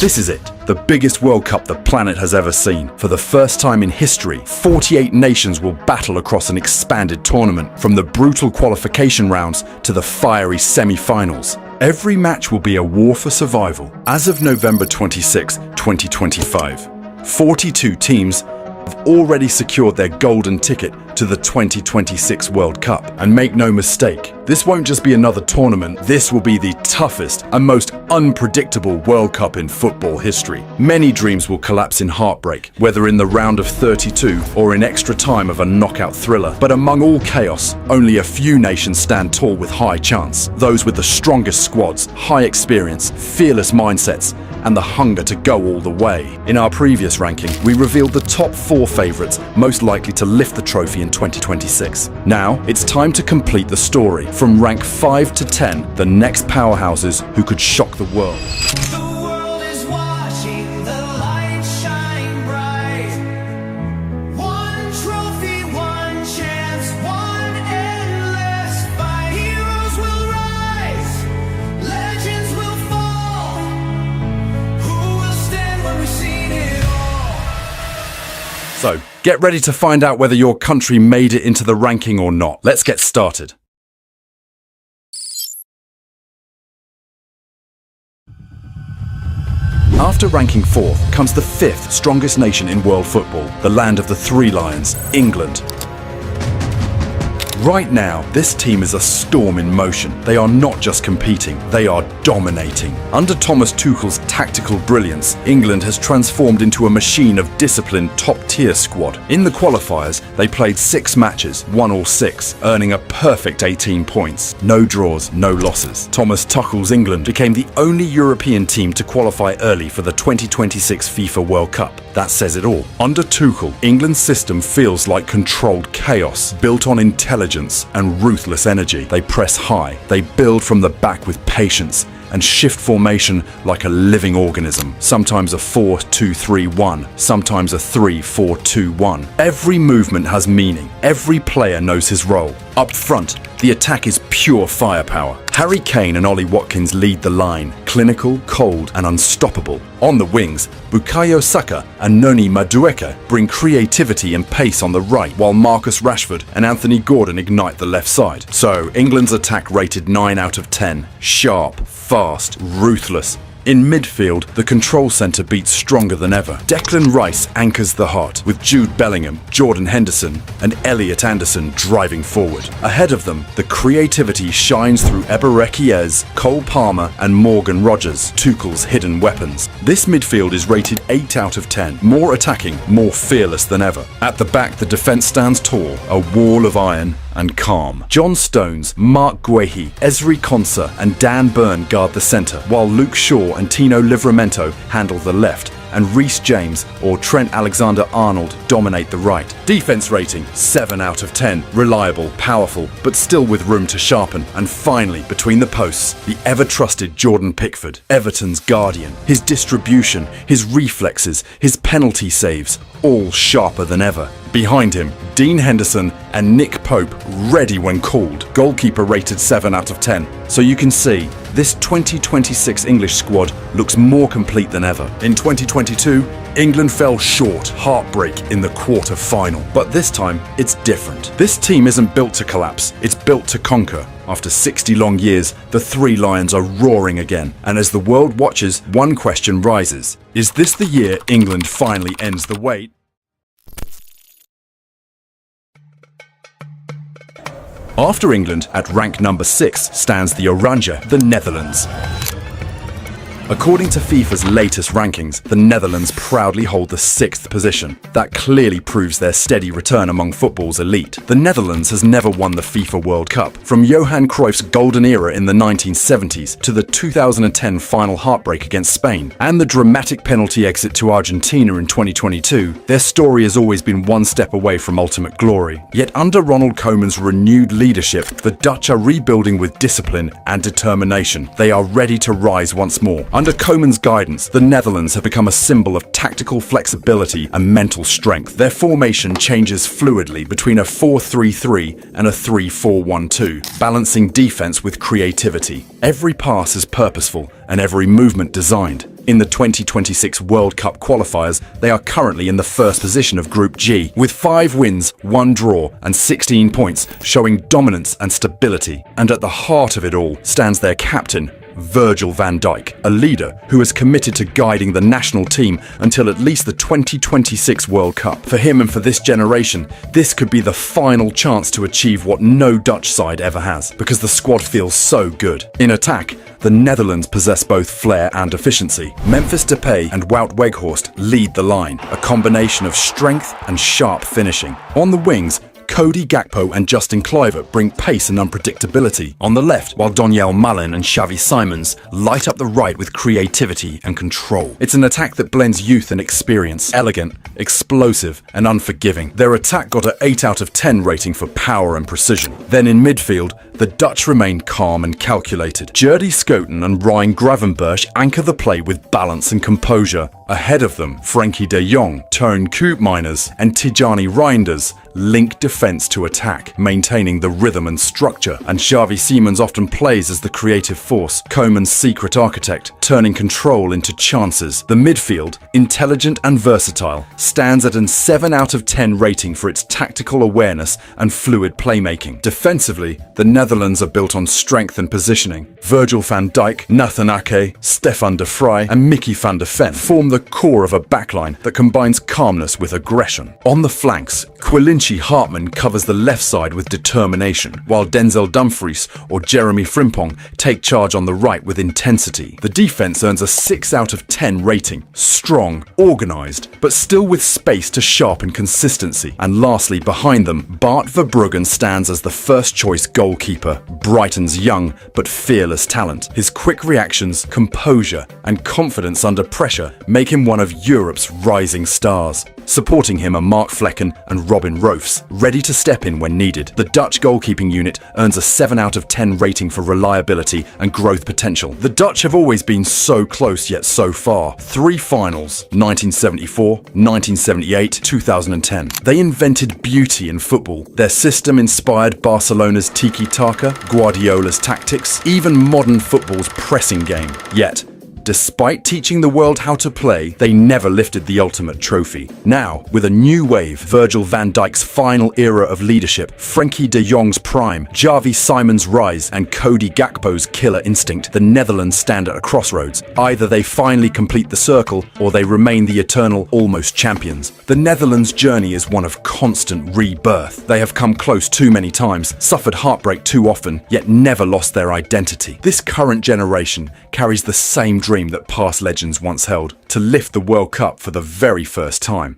This is it, the biggest World Cup the planet has ever seen. For the first time in history, 48 nations will battle across an expanded tournament, from the brutal qualification rounds to the fiery semi-finals. Every match will be a war for survival. As of November 26, 2025, 42 teams have already secured their golden ticket to the 2026 World Cup. And make no mistake, this won't just be another tournament, this will be the toughest and most unpredictable World Cup in football history. Many dreams will collapse in heartbreak, whether in the round of 32 or in extra time of a knockout thriller. But among all chaos, only a few nations stand tall with high chance. Those with the strongest squads, high experience, fearless mindsets, and the hunger to go all the way. In our previous ranking, we revealed the top 4 favourites most likely to lift the trophy in 2026. Now, it's time to complete the story. From rank 5 to 10, the next powerhouses who could shock the world. The world is watching the light shine bright. One trophy, one chance, one endless fight. Heroes will rise, legends will fall. Who will stand when we've seen it all? So, get ready to find out whether your country made it into the ranking or not. Let's get started. After ranking 4th comes the 5th strongest nation in world football, the land of the Three Lions, England. Right now, this team is a storm in motion. They are not just competing, they are dominating. Under Thomas Tuchel's tactical brilliance, England has transformed into a machine of disciplined top-tier squad. In the qualifiers, they played 6 matches, won all 6, earning a perfect 18 points. No draws, no losses. Thomas Tuchel's England became the only European team to qualify early for the 2026 FIFA World Cup. That says it all. Under Tuchel, England's system feels like controlled chaos, built on intelligence and ruthless energy. They press high, they build from the back with patience, and shift formation like a living organism. Sometimes a 4-2-3-1, sometimes a 3-4-2-1. Every movement has meaning. Every player knows his role. Up front, the attack is pure firepower. Harry Kane and Ollie Watkins lead the line, clinical, cold, and unstoppable. On the wings, Bukayo Saka and Noni Madueke bring creativity and pace on the right, while Marcus Rashford and Anthony Gordon ignite the left side. So, England's attack rated 9 out of 10. Sharp, fast, ruthless. In midfield, the control centre beats stronger than ever. Declan Rice anchors the heart, with Jude Bellingham, Jordan Henderson, and Elliot Anderson driving forward. Ahead of them, the creativity shines through Eberechiez, Cole Palmer, and Morgan Rogers, Tuchel's hidden weapons. This midfield is rated 8 out of 10, more attacking, more fearless than ever. At the back, the defence stands tall, a wall of iron and calm. John Stones, Mark Guehi, Ezri Konsa, and Dan Burn guard the centre, while Luke Shaw and Tino Livramento handle the left, and Reece James or Trent Alexander-Arnold dominate the right. Defense rating, 7 out of 10. Reliable, powerful, but still with room to sharpen. And finally, between the posts, the ever-trusted Jordan Pickford, Everton's guardian. His distribution, his reflexes, his penalty saves, all sharper than ever. Behind him, Dean Henderson and Nick Pope, ready when called. Goalkeeper rated 7 out of 10. So you can see, this 2026 English squad looks more complete than ever. In 2022, England fell short, heartbreak in the quarter-final. But this time, it's different. This team isn't built to collapse, it's built to conquer. After 60 long years, the Three Lions are roaring again. And as the world watches, one question rises. Is this the year England finally ends the wait? After England, at rank number 6, stands the Oranje, the Netherlands. According to FIFA's latest rankings, the Netherlands proudly hold the 6th position. That clearly proves their steady return among football's elite. The Netherlands has never won the FIFA World Cup. From Johan Cruyff's golden era in the 1970s to the 2010 final heartbreak against Spain and the dramatic penalty exit to Argentina in 2022, their story has always been one step away from ultimate glory. Yet under Ronald Koeman's renewed leadership, the Dutch are rebuilding with discipline and determination. They are ready to rise once more. Under Koeman's guidance, the Netherlands have become a symbol of tactical flexibility and mental strength. Their formation changes fluidly between a 4-3-3 and a 3-4-1-2, balancing defense with creativity. Every pass is purposeful and every movement designed. In the 2026 World Cup qualifiers, they are currently in the first position of Group G, with 5 wins, 1 draw, and 16 points, showing dominance and stability. And at the heart of it all stands their captain, Virgil van Dijk, a leader who is committed to guiding the national team until at least the 2026 World Cup. For him and for this generation, this could be the final chance to achieve what no Dutch side ever has, because the squad feels so good. In attack, the Netherlands possess both flair and efficiency. Memphis Depay and Wout Weghorst lead the line, a combination of strength and sharp finishing. On the wings, Cody Gakpo and Justin Kluivert bring pace and unpredictability on the left, while Donyell Malen and Xavi Simons light up the right with creativity and control. It's an attack that blends youth and experience, elegant, explosive and unforgiving. Their attack got an 8 out of 10 rating for power and precision. Then in midfield, the Dutch remain calm and calculated. Jurdy Schouten and Ryan Gravenberch anchor the play with balance and composure. Ahead of them, Frenkie de Jong, Teun Koopmeiners and Tijani Reinders link defense to attack, maintaining the rhythm and structure. And Xavi Simons often plays as the creative force, Koeman's secret architect, turning control into chances. The midfield, intelligent and versatile, stands at an 7 out of 10 rating for its tactical awareness and fluid playmaking. Defensively, the Netherlands are built on strength and positioning. Virgil van Dijk, Nathan Ake, Stefan de Vrij and Mickey van der Ven form the core of a backline that combines calmness with aggression. On the flanks, Quilinci Hartman covers the left side with determination, while Denzel Dumfries or Jeremy Frimpong take charge on the right with intensity. The defense earns a 6 out of 10 rating. Strong, organised, but still with space to sharpen consistency. And lastly, behind them, Bart Verbruggen stands as the first choice goalkeeper, Brighton's young but fearless talent. His quick reactions, composure and confidence under pressure make him one of Europe's rising stars. Supporting him are Mark Flecken and Robin Roefs, ready to step in when needed. The Dutch goalkeeping unit earns a 7 out of 10 rating for reliability and growth potential. The Dutch have always been so close yet so far. 3 finals, 1974, 1978, 2010. They invented beauty in football. Their system inspired Barcelona's tiki-taka, Guardiola's tactics, even modern football's pressing game. Yet, despite teaching the world how to play, they never lifted the ultimate trophy. Now, with a new wave, Virgil van Dijk's final era of leadership, Frenkie de Jong's prime, Xavi Simons' rise, and Cody Gakpo's killer instinct, the Netherlands stand at a crossroads. Either they finally complete the circle, or they remain the eternal almost champions. The Netherlands' journey is one of constant rebirth. They have come close too many times, suffered heartbreak too often, yet never lost their identity. This current generation carries the same dream that past legends once held, to lift the World Cup for the very first time.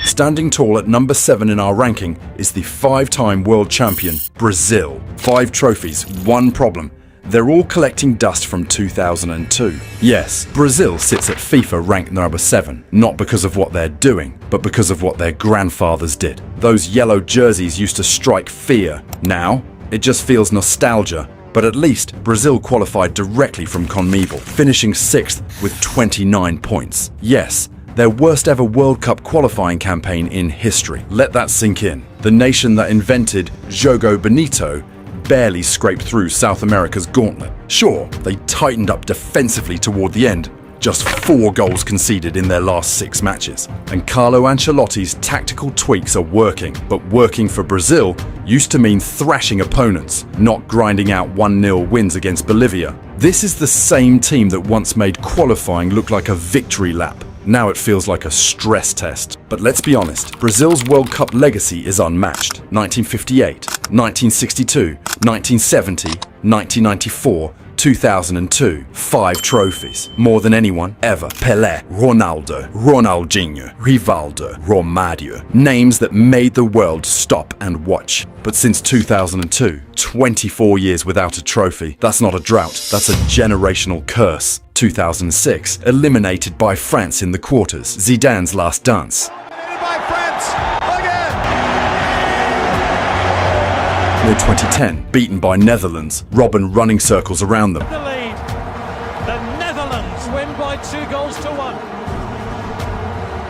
Standing tall at number 7 in our ranking is the 5-time world champion, Brazil. 5 trophies, 1 problem. They're all collecting dust from 2002. Yes, Brazil sits at FIFA ranked number 7, not because of what they're doing, but because of what their grandfathers did. Those yellow jerseys used to strike fear. Now, it just feels nostalgia. But at least, Brazil qualified directly from CONMEBOL, finishing 6th with 29 points. Yes, their worst ever World Cup qualifying campaign in history. Let that sink in. The nation that invented Jogo Bonito barely scraped through South America's gauntlet. Sure, they tightened up defensively toward the end, just 4 goals conceded in their last 6 matches. And Carlo Ancelotti's tactical tweaks are working, but working for Brazil used to mean thrashing opponents, not grinding out 1-0 wins against Bolivia. This is the same team that once made qualifying look like a victory lap. Now it feels like a stress test. But let's be honest, Brazil's World Cup legacy is unmatched. 1958, 1962, 1970, 1994, 2002. 5 trophies. More than anyone ever. Pelé, Ronaldo, Ronaldinho, Rivaldo, Romario. Names that made the world stop and watch. But since 2002, 24 years without a trophy. That's not a drought, that's a generational curse. 2006, eliminated by France in the quarters. Zidane's last dance. Eliminated by France again. In 2010, beaten by Netherlands, Robben running circles around them. The lead. The Netherlands win by 2 goals to 1.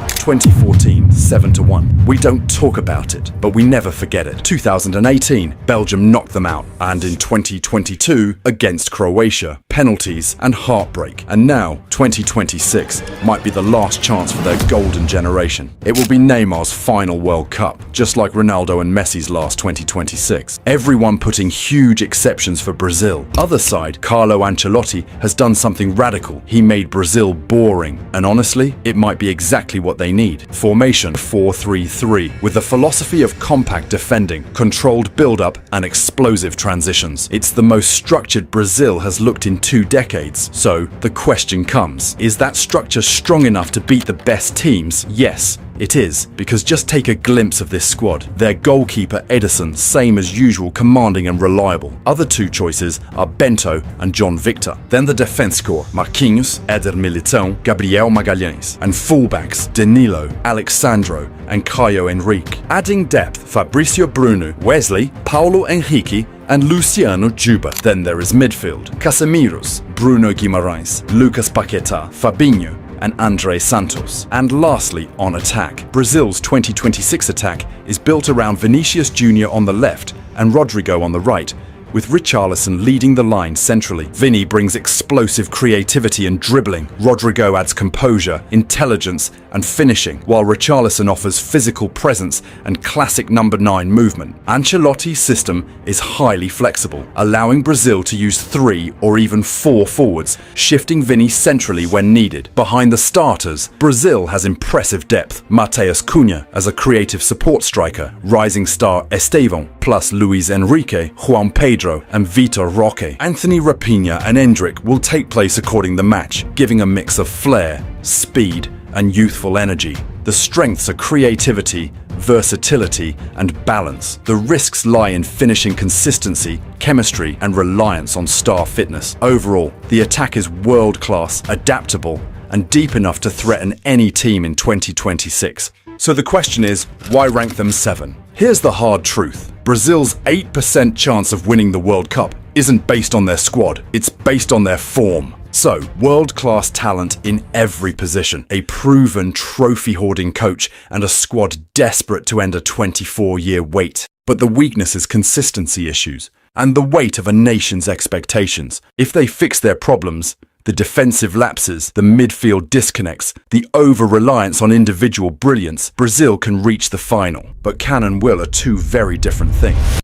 2014, 7-1. We don't talk about it, but we never forget it. 2018, Belgium knocked them out, and in 2022, against Croatia, penalties and heartbreak. And now, 2026 might be the last chance for their golden generation. It will be Neymar's final World Cup, just like Ronaldo and Messi's last 2026. Everyone putting huge exceptions for Brazil. Other side, Carlo Ancelotti has done something radical. He made Brazil boring, and honestly, it might be exactly what they need. Formation 4-3-3, with the philosophy of compact defending, controlled build-up, and explosive transitions. It's the most structured Brazil has looked in 2 decades. So, the question comes, is that structure strong enough to beat the best teams? Yes. It is, because just take a glimpse of this squad. Their goalkeeper Edison, same as usual, commanding and reliable. Other 2 choices are Bento and John Victor. Then the defense core, Marquinhos, Éder Militão, Gabriel Magalhães. And fullbacks, Danilo, Alexandro and Caio Henrique. Adding depth, Fabrício Bruno, Wesley, Paulo Henrique and Luciano Juba. Then there is midfield, Casemiros, Bruno Guimarães, Lucas Paquetá, Fabinho and Andre Santos. And lastly, on attack. Brazil's 2026 attack is built around Vinicius Jr. on the left and Rodrigo on the right, with Richarlison leading the line centrally. Vini brings explosive creativity and dribbling. Rodrigo adds composure, intelligence and finishing, while Richarlison offers physical presence and classic number 9 movement. Ancelotti's system is highly flexible, allowing Brazil to use 3 or even 4 forwards, shifting Vini centrally when needed. Behind the starters, Brazil has impressive depth. Matheus Cunha as a creative support striker, rising star Estevão, plus Luis Enrique, Juan Pedro and Vitor Roque. Anthony Rapinha and Endrick will take place according the match, giving a mix of flair, speed and youthful energy. The strengths are creativity, versatility and balance. The risks lie in finishing consistency, chemistry and reliance on star fitness. Overall, the attack is world-class, adaptable and deep enough to threaten any team in 2026. So the question is, why rank them 7? Here's the hard truth. Brazil's 8% chance of winning the World Cup isn't based on their squad, it's based on their form. So, world-class talent in every position, a proven trophy-hoarding coach and a squad desperate to end a 24-year wait. But the weakness is consistency issues and the weight of a nation's expectations. If they fix their problems, the defensive lapses, the midfield disconnects, the over-reliance on individual brilliance, Brazil can reach the final. But can and will are 2 very different things.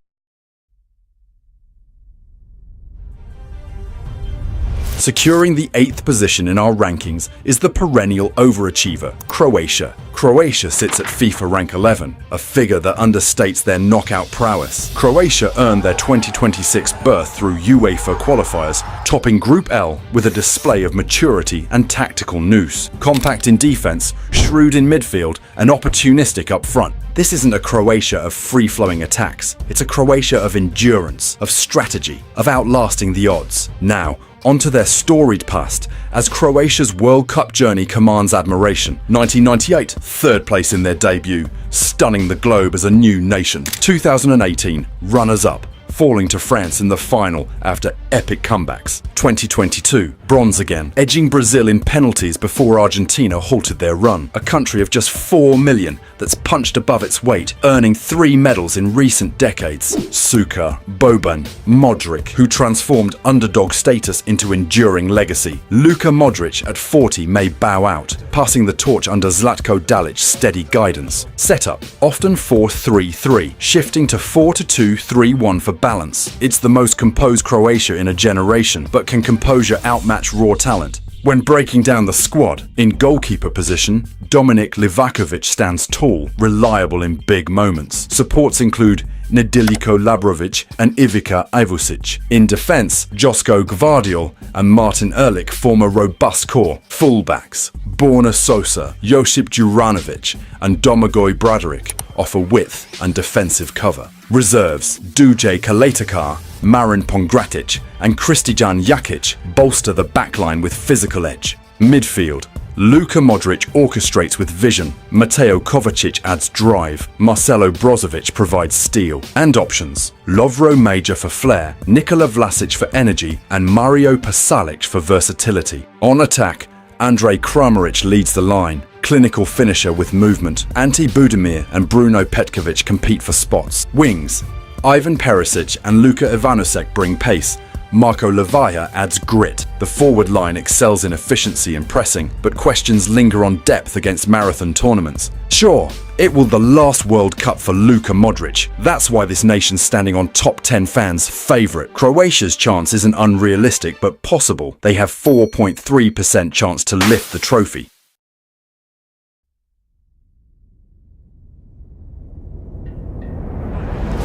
Securing the 8th position in our rankings is the perennial overachiever, Croatia. Croatia sits at FIFA rank 11, a figure that understates their knockout prowess. Croatia earned their 2026 berth through UEFA qualifiers, topping Group L with a display of maturity and tactical nous. Compact in defense, shrewd in midfield, and opportunistic up front. This isn't a Croatia of free-flowing attacks. It's a Croatia of endurance, of strategy, of outlasting the odds. Now, onto their storied past, as Croatia's World Cup journey commands admiration. 1998, 3rd place in their debut, stunning the globe as a new nation. 2018, runners-up, falling to France in the final after epic comebacks. 2022, bronze again, edging Brazil in penalties before Argentina halted their run. A country of just 4 million that's punched above its weight, earning 3 medals in recent decades. Suker, Boban, Modric, who transformed underdog status into enduring legacy. Luka Modric at 40 may bow out, passing the torch under Zlatko Dalic's steady guidance. Setup, often 4-3-3, shifting to 4-2-3-1 for balance. It's the most composed Croatia in a generation, but can composure outmatch raw talent? When breaking down the squad, in goalkeeper position, Dominik Livakovic stands tall, reliable in big moments. Supports include Nedeljko Labrovic and Ivica Ivusic. In defense, Josko Gvardiol and Martin Ehrlich form a robust core. Fullbacks, Borna Sosa, Josip Juranovic and Domagoj Bradaric offer width and defensive cover. Reserves, Duje Kaletakar, Marin Pongratic and Kristijan Jakic bolster the backline with physical edge. Midfield, Luka Modric orchestrates with vision, Mateo Kovacic adds drive, Marcelo Brozovic provides steel. And options, Lovro Major for flair, Nikola Vlasic for energy and Mario Pasalic for versatility. On attack, Andrej Kramaric leads the line, clinical finisher with movement. Ante Budimir and Bruno Petkovic compete for spots. Wings. Ivan Perisic and Luka Ivanusek bring pace. Marco Levaya adds grit. The forward line excels in efficiency and pressing, but questions linger on depth against marathon tournaments. Sure, it will the last World Cup for Luka Modric. That's why this nation's standing on top 10 fans' favourite. Croatia's chance isn't unrealistic, but possible. They have 4.3% chance to lift the trophy.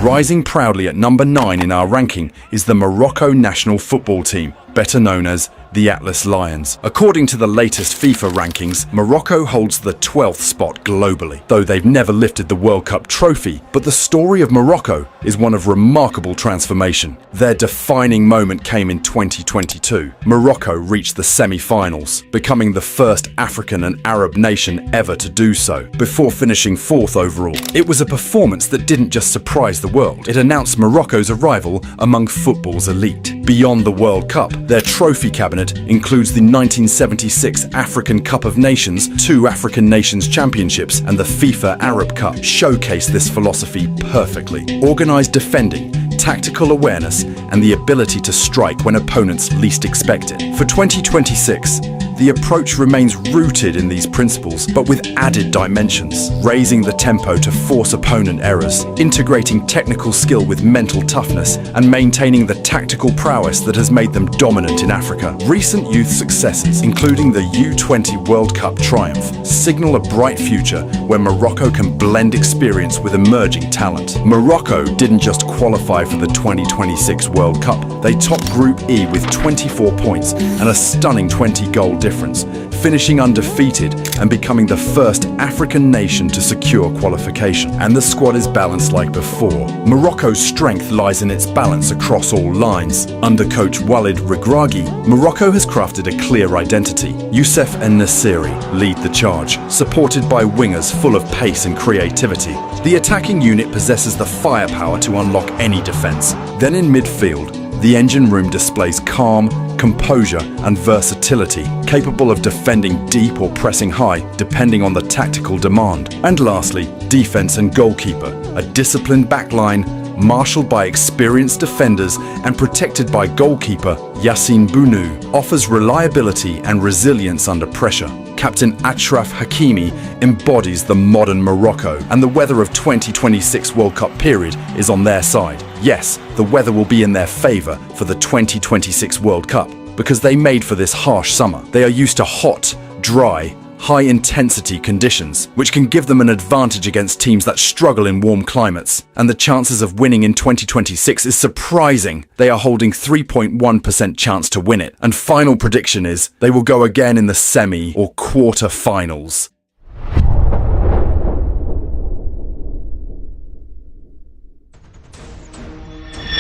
Rising proudly at number 9 in our ranking is the Morocco national football team, better known as the Atlas Lions. According to the latest FIFA rankings, Morocco holds the 12th spot globally, though they've never lifted the World Cup trophy. But the story of Morocco is one of remarkable transformation. Their defining moment came in 2022. Morocco reached the semi-finals, becoming the first African and Arab nation ever to do so, before finishing 4th overall. It was a performance that didn't just surprise the world, it announced Morocco's arrival among football's elite. Beyond the World Cup, their trophy cabinet includes the 1976 African Cup of Nations, 2 African Nations Championships, and the FIFA Arab Cup showcase this philosophy perfectly. Organised defending, tactical awareness, and the ability to strike when opponents least expect it. For 2026, the approach remains rooted in these principles, but with added dimensions, raising the tempo to force opponent errors, integrating technical skill with mental toughness, and maintaining the tactical prowess that has made them dominant in Africa. Recent youth successes, including the U20 World Cup triumph, signal a bright future where Morocco can blend experience with emerging talent. Morocco didn't just qualify for the 2026 World Cup, they topped Group E with 24 points and a stunning 20-goal difference, finishing undefeated and becoming the first African nation to secure qualification. And the squad is balanced like before. Morocco's strength lies in its balance across all lines. Under coach Walid Regragui, Morocco has crafted a clear identity. Youssef and Nassiri lead the charge, supported by wingers full of pace and creativity. The attacking unit possesses the firepower to unlock any defense. Then in midfield, the engine room displays calm, composure, and versatility, capable of defending deep or pressing high, depending on the tactical demand. And lastly, defense and goalkeeper, a disciplined backline, marshaled by experienced defenders and protected by goalkeeper Yassine Bounou, offers reliability and resilience under pressure. Captain Achraf Hakimi embodies the modern Morocco, and the weather of 2026 World Cup period is on their side. Yes, the weather will be in their favour for the 2026 World Cup, because they made for this harsh summer. They are used to hot, dry, high-intensity conditions, which can give them an advantage against teams that struggle in warm climates. And the chances of winning in 2026 is surprising. They are holding 3.1% chance to win it. And final prediction is they will go again in the semi or quarter-finals.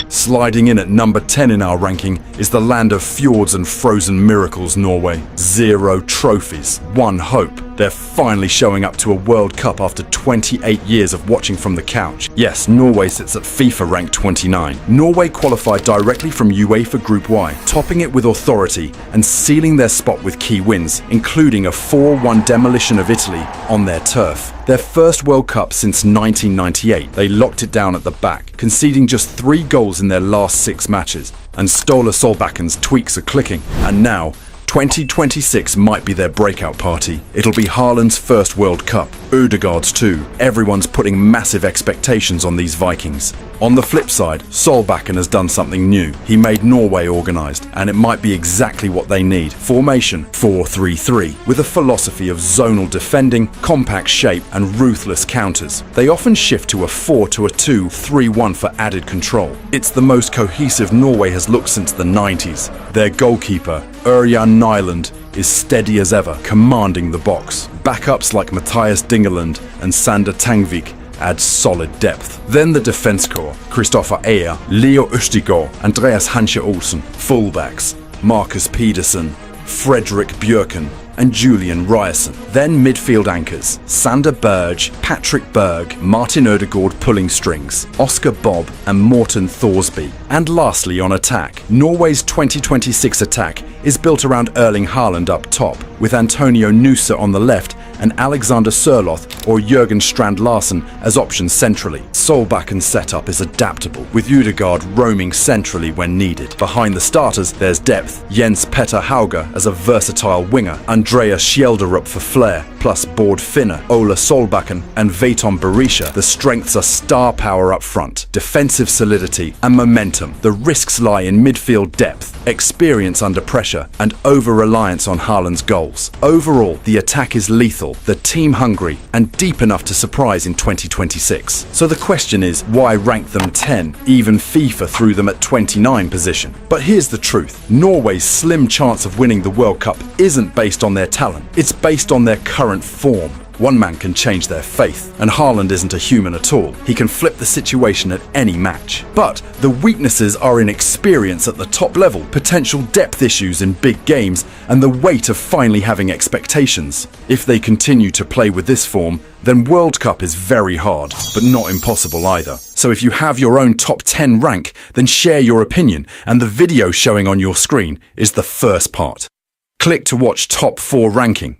Sliding in at number 10 in our ranking is the land of fjords and frozen miracles, Norway. 0 trophies, 1 hope. They're finally showing up to a World Cup after 28 years of watching from the couch. Yes, Norway sits at FIFA rank 29. Norway qualified directly from UEFA Group Y, topping it with authority and sealing their spot with key wins, including a 4-1 demolition of Italy on their turf. Their first World Cup since 1998, they locked it down at the back, conceding just 3 goals in their last 6 matches. And Ståle Solbakkens tweaks are clicking, and now 2026 might be their breakout party. It'll be Haaland's first World Cup, Ødegaard's too. Everyone's putting massive expectations on these Vikings. On the flip side, Solbakken has done something new. He made Norway organised, and it might be exactly what they need. Formation 4-3-3, with a philosophy of zonal defending, compact shape, and ruthless counters. They often shift to a 4-2, 3-1 for added control. It's the most cohesive Norway has looked since the 90s. Their goalkeeper, Ørjan Nyland, is steady as ever, commanding the box. Backups like Mathias Dingeland and Sander Tangvik adds solid depth. Then the defense core, Christopher Ayer, Leo Østigård, Andreas Hansche Olsen. Fullbacks, Marcus Pedersen, Fredrik Bjørken, and Julian Ryerson. Then midfield anchors, Sander Berge, Patrick Berg, Martin Ødegaard pulling strings, Oscar Bob and Morten Thorsby. And lastly on attack, Norway's 2026 attack is built around Erling Haaland up top, with Antonio Nusa on the left and Alexander Sørloth or Jørgen Strand Larsen as options centrally. Solbakken setup is adaptable, with Ødegaard roaming centrally when needed. Behind the starters, there's depth. Jens Petter Hauge as a versatile winger, Andreas Schjelderup for flair, plus Bård Finne, Ola Solbakken and Veiton Berisha. The strengths are star power up front, defensive solidity and momentum. The risks lie in midfield depth, experience under pressure and over-reliance on Haaland's goals. Overall, the attack is lethal, the team hungry and deep enough to surprise in 2026. So the question is, why rank them 10? Even FIFA threw them at 29 position. But here's the truth. Norway's slim chance of winning the World Cup isn't based on their talent. It's based on their current form. One man can change their faith, and Haaland isn't a human at all. He can flip the situation at any match. But the weaknesses are inexperience at the top level, potential depth issues in big games, and the weight of finally having expectations. If they continue to play with this form, then World Cup is very hard, but not impossible either. So if you have your own top 10 rank, then share your opinion, and the video showing on your screen is the first part. Click to watch top 4 ranking.